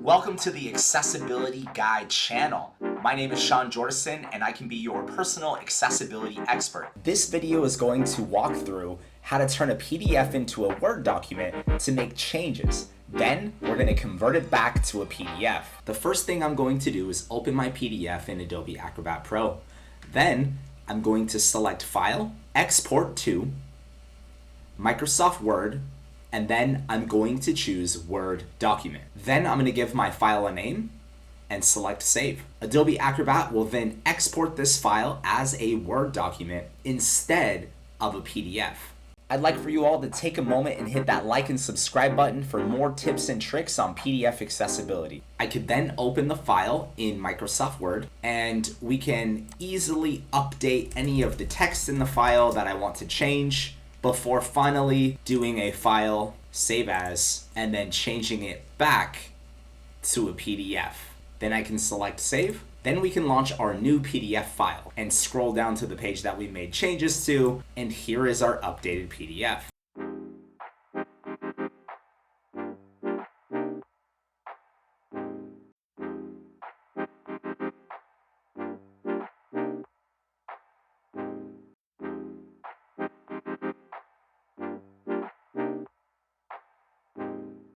Welcome to the Accessibility Guide channel. My name is Sean Jordison and I can be your personal accessibility expert. This video is going to walk through how to turn a PDF into a Word document to make changes. Then we're going to convert it back to a PDF. The first thing I'm going to do is open my PDF in Adobe Acrobat Pro. Then I'm going to select File, Export to, Microsoft Word, and then I'm going to choose Word Document. Then I'm going to give my file a name and select Save. Adobe Acrobat will then export this file as a Word document instead of a PDF. I'd like for you all to take a moment and hit that like and subscribe button for more tips and tricks on PDF accessibility. I could then open the file in Microsoft Word and we can easily update any of the text in the file that I want to change before finally doing a file save as and then changing it back to a PDF. Then I can select save. Then we can launch our new PDF file and scroll down to the page that we made changes to, and here is our updated PDF.